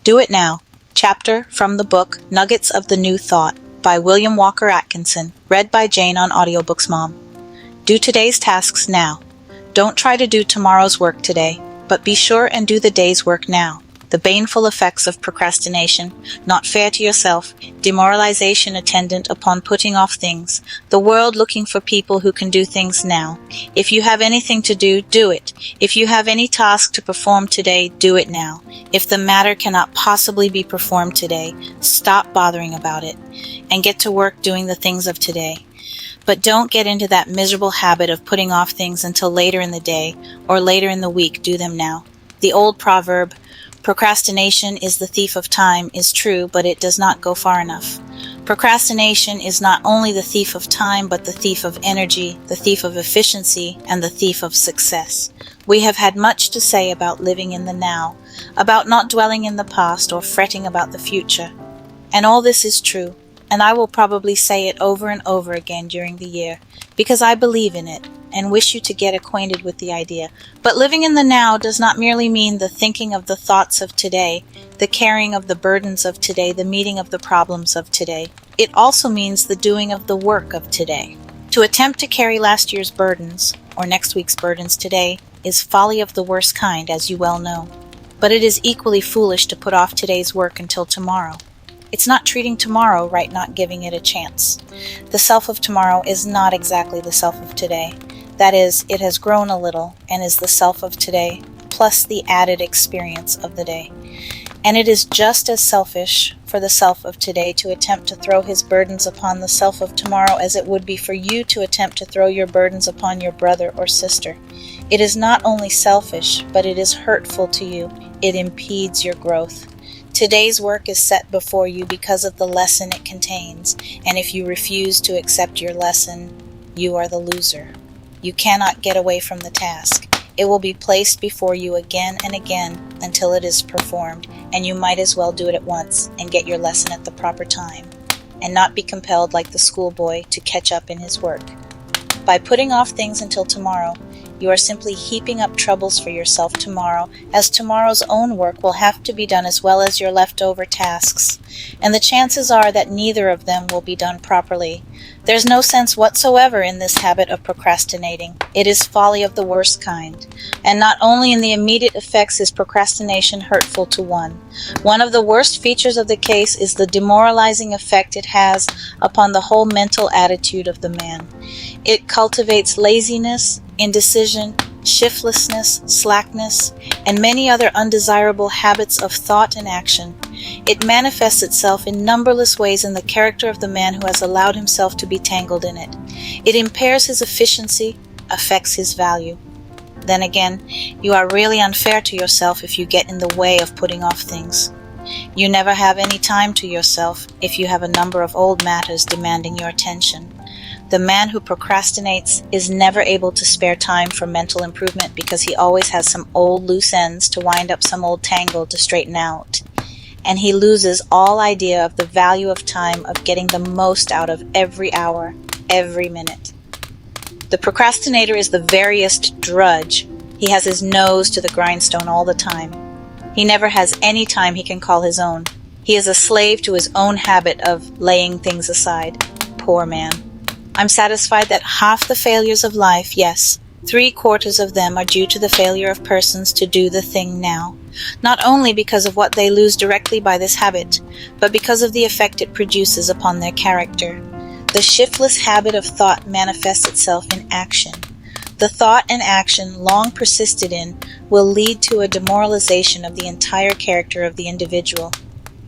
Do It Now, chapter from the book Nuggets of the New Thought by William Walker Atkinson, read by Jane on Audiobooks Mom. Do today's tasks now. Don't try to do tomorrow's work today, but be sure and do the day's work now. The baneful effects of procrastination, not fair to yourself, demoralization attendant upon putting off things, the world looking for people who can do things now. If you have anything to do, do it. If you have any task to perform today, do it now. If the matter cannot possibly be performed today, stop bothering about it and get to work doing the things of today. But don't get into that miserable habit of putting off things until later in the day or later in the week. Do them now. The old proverb, "Procrastination is the thief of time," is true, but it does not go far enough. Procrastination is not only the thief of time, but the thief of energy, the thief of efficiency, and the thief of success. We have had much to say about living in the now, about not dwelling in the past or fretting about the future. And all this is true, and I will probably say it over and over again during the year, because I believe in it and wish you to get acquainted with the idea. But living in the now does not merely mean the thinking of the thoughts of today, the carrying of the burdens of today, the meeting of the problems of today. It also means the doing of the work of today. To attempt to carry last year's burdens, or next week's burdens today, is folly of the worst kind, as you well know. But it is equally foolish to put off today's work until tomorrow. It's not treating tomorrow right, not giving it a chance. The self of tomorrow is not exactly the self of today. That is, it has grown a little and is the self of today, plus the added experience of the day. And it is just as selfish for the self of today to attempt to throw his burdens upon the self of tomorrow as it would be for you to attempt to throw your burdens upon your brother or sister. It is not only selfish, but it is hurtful to you. It impedes your growth. Today's work is set before you because of the lesson it contains, and if you refuse to accept your lesson, you are the loser. You cannot get away from the task. It will be placed before you again and again until it is performed, and you might as well do it at once and get your lesson at the proper time, and not be compelled like the schoolboy to catch up in his work. By putting off things until tomorrow, you are simply heaping up troubles for yourself tomorrow, as tomorrow's own work will have to be done as well as your leftover tasks, and the chances are that neither of them will be done properly. There's no sense whatsoever in this habit of procrastinating. It is folly of the worst kind. And not only in the immediate effects is procrastination hurtful to one. One of the worst features of the case is the demoralizing effect it has upon the whole mental attitude of the man. It cultivates laziness, indecision, shiftlessness, slackness, and many other undesirable habits of thought and action. It manifests itself in numberless ways in the character of the man who has allowed himself to be tangled in it. It impairs his efficiency, affects his value. Then again, you are really unfair to yourself if you get in the way of putting off things. You never have any time to yourself if you have a number of old matters demanding your attention. The man who procrastinates is never able to spare time for mental improvement because he always has some old loose ends to wind up some old tangle to straighten out. And he loses all idea of the value of time, of getting the most out of every hour, every minute. The procrastinator is the veriest drudge. He has his nose to the grindstone all the time. He never has any time he can call his own. He is a slave to his own habit of laying things aside. Poor man. I'm satisfied that half the failures of life, yes, 3/4 of them are due to the failure of persons to do the thing now, not only because of what they lose directly by this habit, but because of the effect it produces upon their character. The shiftless habit of thought manifests itself in action. The thought and action long persisted in will lead to a demoralization of the entire character of the individual.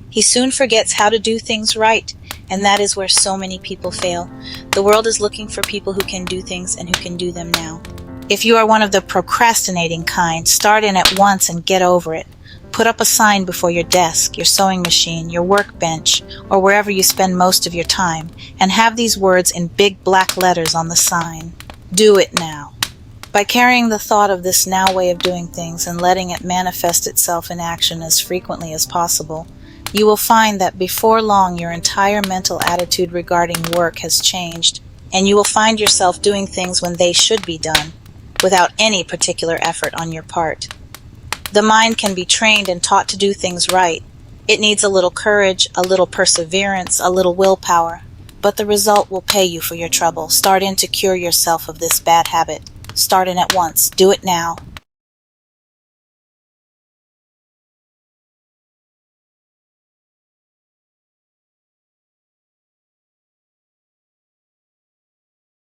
He soon forgets how to do things right, and that is where so many people fail. The world is looking for people who can do things and who can do them now. If you are one of the procrastinating kind, start in at once and get over it. Put up a sign before your desk, your sewing machine, your workbench, or wherever you spend most of your time, and have these words in big black letters on the sign. Do it now. By carrying the thought of this now way of doing things and letting it manifest itself in action as frequently as possible, you will find that before long your entire mental attitude regarding work has changed, and you will find yourself doing things when they should be done, without any particular effort on your part. The mind can be trained and taught to do things right, It needs a little courage, a little perseverance, a little willpower, but the result will pay you for your trouble. Start in to cure yourself of this bad habit. Start in at once. Do it now.